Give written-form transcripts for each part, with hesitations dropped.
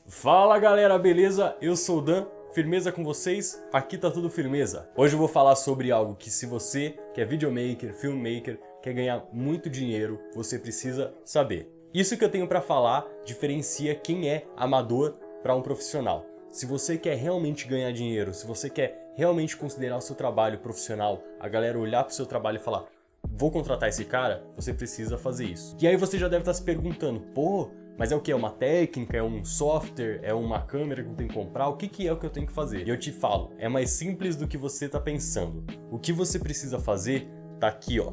Fala galera, beleza? Eu sou o Dan, firmeza com vocês? Aqui tá tudo firmeza. Hoje eu vou falar sobre algo que se você que é videomaker, filmmaker, quer ganhar muito dinheiro, você precisa saber. Isso que eu tenho pra falar diferencia quem é amador para um profissional. Se você quer realmente ganhar dinheiro, se você quer realmente considerar o seu trabalho profissional, a galera olhar pro seu trabalho e falar, vou contratar esse cara, você precisa fazer isso. E aí você já deve estar se perguntando, pô, mas é o que? É uma técnica? É um software? É uma câmera que eu tenho que comprar? O que é o que eu tenho que fazer? E eu te falo, é mais simples do que você tá pensando. O que você precisa fazer tá aqui, ó.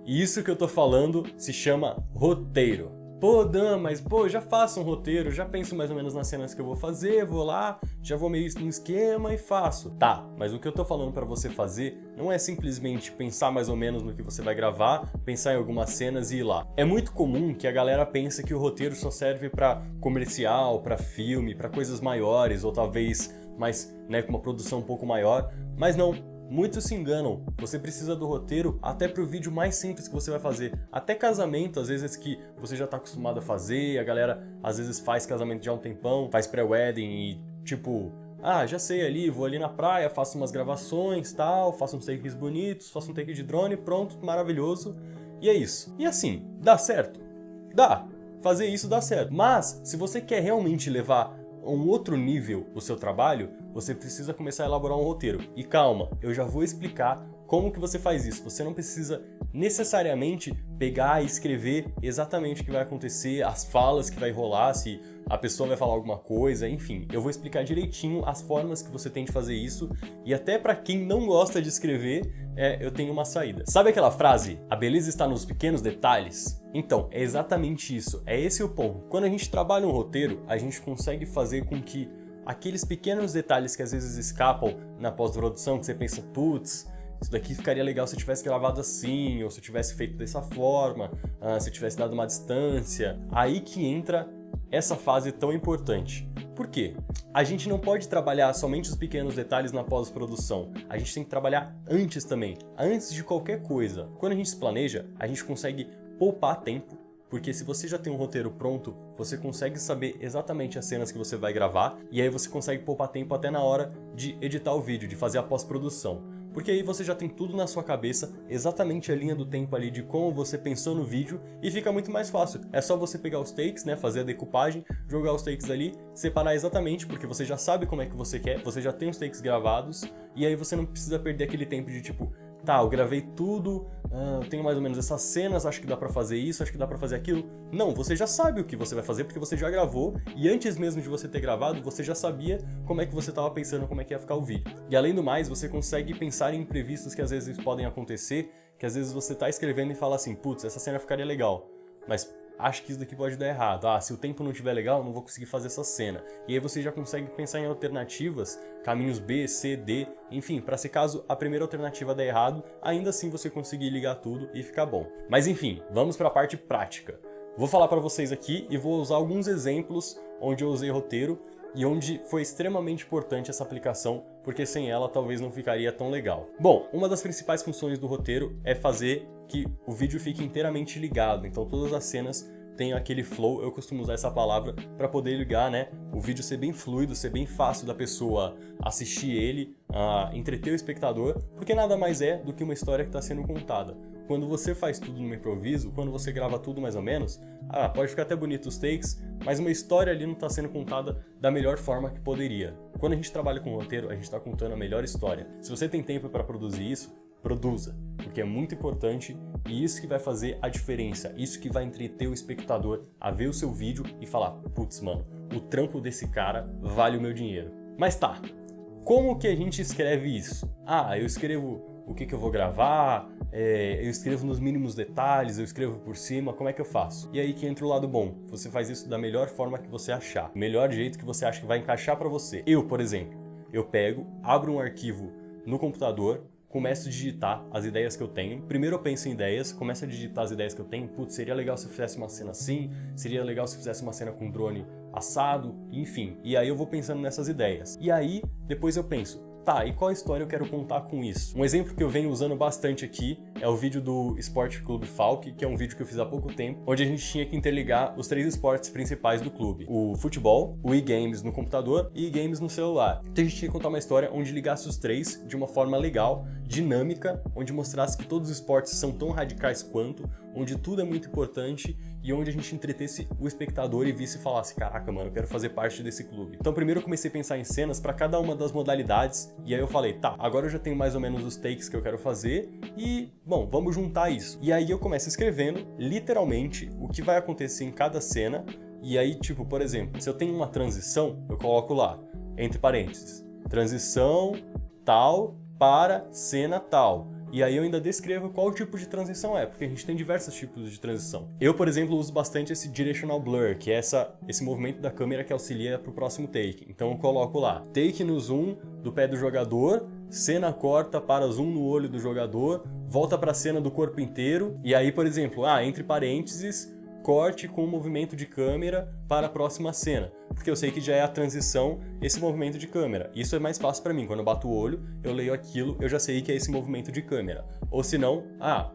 E isso que eu tô falando se chama roteiro. Pô, Dan, mas pô, já faço um roteiro, já penso mais ou menos nas cenas que eu vou fazer, vou lá, já vou meio no esquema e faço. Tá, mas o que eu tô falando pra você fazer não é simplesmente pensar mais ou menos no que você vai gravar, pensar em algumas cenas e ir lá. É muito comum que a galera pense que o roteiro só serve pra comercial, pra filme, pra coisas maiores, ou talvez mais, com uma produção um pouco maior, mas não. Muitos se enganam, você precisa do roteiro até pro vídeo mais simples que você vai fazer. Até casamento, às vezes que você já tá acostumado a fazer, a galera às vezes faz casamento já há um tempão, faz pré-wedding e tipo, já sei ali, vou ali na praia, faço umas gravações tal, faço uns takes bonitos, faço um take de drone, pronto, maravilhoso. E é isso. E assim, dá certo? Dá. Fazer isso dá certo. Mas, se você quer realmente levar a um outro nível o seu trabalho, você precisa começar a elaborar um roteiro. E calma, eu já vou explicar como que você faz isso. Você não precisa necessariamente pegar e escrever exatamente o que vai acontecer, as falas que vai rolar, se a pessoa vai falar alguma coisa, enfim. Eu vou explicar direitinho as formas que você tem de fazer isso e até para quem não gosta de escrever, eu tenho uma saída. Sabe aquela frase, a beleza está nos pequenos detalhes? Então, é exatamente isso, é esse o ponto. Quando a gente trabalha um roteiro, a gente consegue fazer com que aqueles pequenos detalhes que às vezes escapam na pós-produção, que você pensa, putz, isso daqui ficaria legal se eu tivesse gravado assim, ou se eu tivesse feito dessa forma, se eu tivesse dado uma distância. Aí que entra essa fase tão importante. Por quê? A gente não pode trabalhar somente os pequenos detalhes na pós-produção. A gente tem que trabalhar antes também, antes de qualquer coisa. Quando a gente se planeja, a gente consegue poupar tempo, porque se você já tem um roteiro pronto, você consegue saber exatamente as cenas que você vai gravar, e aí você consegue poupar tempo até na hora de editar o vídeo, de fazer a pós-produção. Porque aí você já tem tudo na sua cabeça, exatamente a linha do tempo ali de como você pensou no vídeo, e fica muito mais fácil. É só você pegar os takes, fazer a decupagem, jogar os takes ali, separar exatamente, porque você já sabe como é que você quer, você já tem os takes gravados, e aí você não precisa perder aquele tempo de tipo, tá, eu gravei tudo, eu tenho mais ou menos essas cenas, acho que dá pra fazer isso, acho que dá pra fazer aquilo. Não, você já sabe o que você vai fazer porque você já gravou e antes mesmo de você ter gravado, você já sabia como é que você tava pensando, como é que ia ficar o vídeo. E além do mais, você consegue pensar em imprevistos que às vezes podem acontecer, que às vezes você tá escrevendo e fala assim, putz, essa cena ficaria legal, mas acho que isso daqui pode dar errado. Se o tempo não estiver legal, eu não vou conseguir fazer essa cena. E aí você já consegue pensar em alternativas, caminhos B, C, D, enfim, para se caso a primeira alternativa der errado, ainda assim você conseguir ligar tudo e ficar bom. Mas enfim, vamos para a parte prática. Vou falar para vocês aqui e vou usar alguns exemplos onde eu usei roteiro e onde foi extremamente importante essa aplicação, porque sem ela talvez não ficaria tão legal. Bom, uma das principais funções do roteiro é fazer que o vídeo fique inteiramente ligado, então todas as cenas têm aquele flow, eu costumo usar essa palavra para poder ligar, o vídeo ser bem fluido, ser bem fácil da pessoa assistir ele, entreter o espectador, porque nada mais é do que uma história que está sendo contada. Quando você faz tudo no improviso, quando você grava tudo mais ou menos, pode ficar até bonito os takes, mas uma história ali não está sendo contada da melhor forma que poderia. Quando a gente trabalha com roteiro, a gente está contando a melhor história. Se você tem tempo para produzir isso, produza, porque é muito importante e isso que vai fazer a diferença, isso que vai entreter o espectador a ver o seu vídeo e falar, putz, mano, o trampo desse cara vale o meu dinheiro. Mas tá, como que a gente escreve isso? Eu escrevo o que eu vou gravar, eu escrevo nos mínimos detalhes, eu escrevo por cima, como é que eu faço? E aí que entra o lado bom, você faz isso da melhor forma que você achar, o melhor jeito que você acha que vai encaixar pra você. Eu, por exemplo, eu pego, abro um arquivo no computador, começo a digitar as ideias que eu tenho. Primeiro eu penso em ideias, começo a digitar as ideias que eu tenho. Putz, seria legal se eu fizesse uma cena assim, seria legal se eu fizesse uma cena com drone assado, enfim. E aí eu vou pensando nessas ideias. E aí, depois eu penso, Tá, e qual história eu quero contar com isso? Um exemplo que eu venho usando bastante aqui é o vídeo do Esporte Clube Falck, que é um vídeo que eu fiz há pouco tempo, onde a gente tinha que interligar os 3 esportes principais do clube. O futebol, o e-games no computador e e-games no celular. Então a gente tinha que contar uma história onde ligasse os 3 de uma forma legal, dinâmica, onde mostrasse que todos os esportes são tão radicais quanto, onde tudo é muito importante e onde a gente entretesse o espectador e visse e falasse, caraca, mano, eu quero fazer parte desse clube. Então primeiro eu comecei a pensar em cenas para cada uma das modalidades e aí eu falei, tá, agora eu já tenho mais ou menos os takes que eu quero fazer e, bom, vamos juntar isso. E aí eu começo escrevendo, literalmente, o que vai acontecer em cada cena e aí, tipo, por exemplo, se eu tenho uma transição, eu coloco lá, entre parênteses, transição tal para cena tal. E aí eu ainda descrevo qual tipo de transição é, porque a gente tem diversos tipos de transição. Eu, por exemplo, uso bastante esse directional blur, que é esse movimento da câmera que auxilia para o próximo take. Então eu coloco lá, take no zoom do pé do jogador, cena corta para zoom no olho do jogador, volta para a cena do corpo inteiro, e aí, por exemplo, entre parênteses, corte com o movimento de câmera para a próxima cena, porque eu sei que já é a transição, esse movimento de câmera. Isso é mais fácil para mim, quando eu bato o olho, eu leio aquilo, eu já sei que é esse movimento de câmera. Ou se não,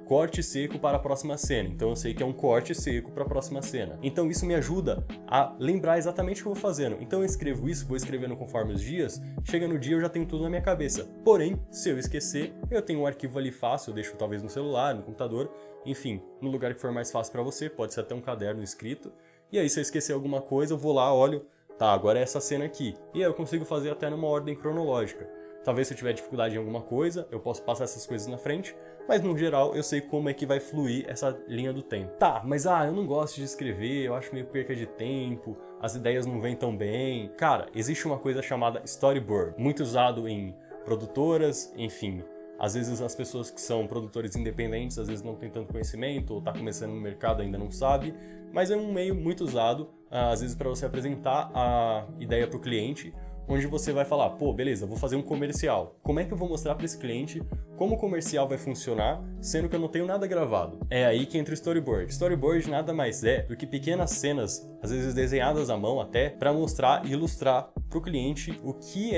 corte seco para a próxima cena, então eu sei que é um corte seco para a próxima cena. Então isso me ajuda a lembrar exatamente o que eu vou fazendo. Então eu escrevo isso, vou escrevendo conforme os dias, chega no dia eu já tenho tudo na minha cabeça. Porém, se eu esquecer, eu tenho um arquivo ali fácil, eu deixo talvez no celular, no computador, enfim, no lugar que for mais fácil para você, pode ser até um caderno escrito. E aí se eu esquecer alguma coisa, eu vou lá, olho, tá, agora é essa cena aqui. E aí eu consigo fazer até numa ordem cronológica. Talvez se eu tiver dificuldade em alguma coisa, eu posso passar essas coisas na frente, mas no geral eu sei como é que vai fluir essa linha do tempo. Tá, mas eu não gosto de escrever, eu acho meio perca de tempo, as ideias não vêm tão bem. Cara, existe uma coisa chamada storyboard, muito usado em produtoras, enfim. Às vezes as pessoas que são produtores independentes, às vezes não têm tanto conhecimento, ou tá começando no mercado e ainda não sabe, mas é um meio muito usado, às vezes para você apresentar a ideia para o cliente, onde você vai falar, pô, beleza, vou fazer um comercial. Como é que eu vou mostrar para esse cliente como o comercial vai funcionar, sendo que eu não tenho nada gravado? É aí que entra o storyboard. Storyboard nada mais é do que pequenas cenas, às vezes desenhadas à mão até, para mostrar e ilustrar para o cliente o que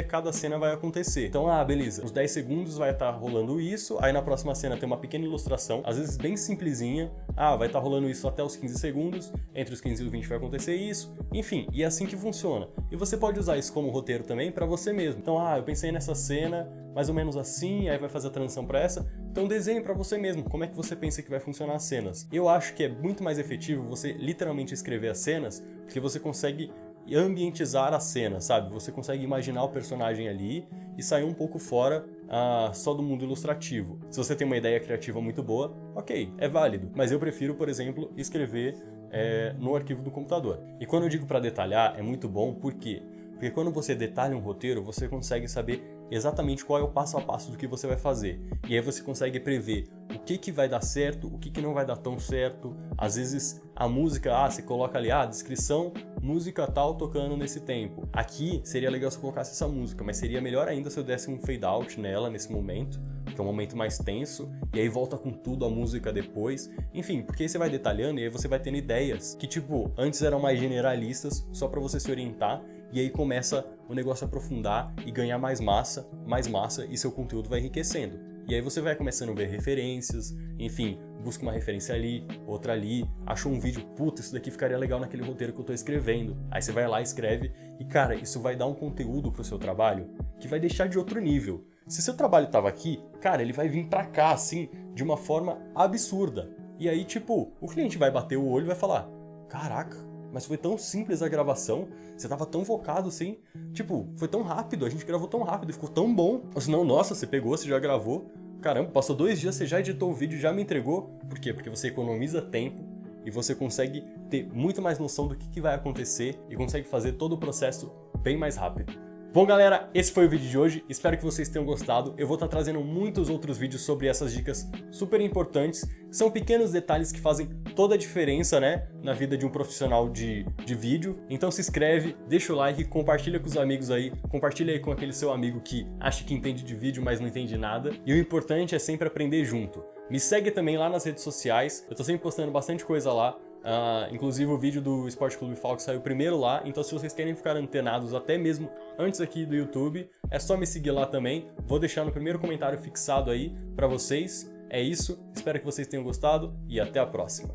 cada cena vai acontecer. Então, beleza, uns 10 segundos vai estar rolando isso, aí na próxima cena tem uma pequena ilustração, às vezes bem simplesinha, vai estar rolando isso até os 15 segundos, entre os 15 e os 20 vai acontecer isso, enfim, e é assim que funciona. E você pode usar isso como roteiro também para você mesmo. Então, eu pensei nessa cena, mais ou menos assim, aí vai fazer a transição para essa, então desenhe para você mesmo, como é que você pensa que vai funcionar as cenas. Eu acho que é muito mais efetivo você literalmente escrever as cenas, porque você consegue ambientizar a cena, sabe? Você consegue imaginar o personagem ali e sair um pouco fora só do mundo ilustrativo. Se você tem uma ideia criativa muito boa, ok, é válido. Mas eu prefiro, por exemplo, escrever no arquivo do computador. E quando eu digo para detalhar, é muito bom, por quê? Porque quando você detalha um roteiro, você consegue saber exatamente qual é o passo a passo do que você vai fazer. E aí você consegue prever o que vai dar certo, o que não vai dar tão certo. Às vezes a música, você coloca ali, descrição, música tal tocando nesse tempo. Aqui seria legal se eu colocasse essa música, mas seria melhor ainda se eu desse um fade out nela nesse momento, que é um momento mais tenso, e aí volta com tudo a música depois. Enfim, porque aí você vai detalhando e aí você vai tendo ideias que, tipo, antes eram mais generalistas, só pra você se orientar, e aí começa o negócio a aprofundar e ganhar mais massa, e seu conteúdo vai enriquecendo. E aí você vai começando a ver referências, enfim, busca uma referência ali, outra ali, achou um vídeo, puta, isso daqui ficaria legal naquele roteiro que eu tô escrevendo. Aí você vai lá, escreve, e cara, isso vai dar um conteúdo pro seu trabalho que vai deixar de outro nível. Se seu trabalho tava aqui, cara, ele vai vir pra cá, assim, de uma forma absurda. E aí, tipo, o cliente vai bater o olho e vai falar, caraca, mas foi tão simples a gravação, você tava tão focado assim, tipo, foi tão rápido, a gente gravou tão rápido, ficou tão bom. Ou senão, nossa, você pegou, você já gravou, caramba, passou 2 dias, você já editou o vídeo, já me entregou. Por quê? Porque você economiza tempo e você consegue ter muito mais noção do que vai acontecer e consegue fazer todo o processo bem mais rápido. Bom, galera, esse foi o vídeo de hoje, espero que vocês tenham gostado. Eu vou estar trazendo muitos outros vídeos sobre essas dicas super importantes. São pequenos detalhes que fazem toda a diferença, né, na vida de um profissional de vídeo. Então se inscreve, deixa o like, compartilha com os amigos aí, compartilha aí com aquele seu amigo que acha que entende de vídeo, mas não entende nada. E o importante é sempre aprender junto. Me segue também lá nas redes sociais, eu tô sempre postando bastante coisa lá. Inclusive o vídeo do Esporte Clube Falco saiu primeiro lá, então se vocês querem ficar antenados até mesmo antes aqui do YouTube, é só me seguir lá também. Vou deixar no primeiro comentário fixado aí pra vocês. É isso, espero que vocês tenham gostado e até a próxima.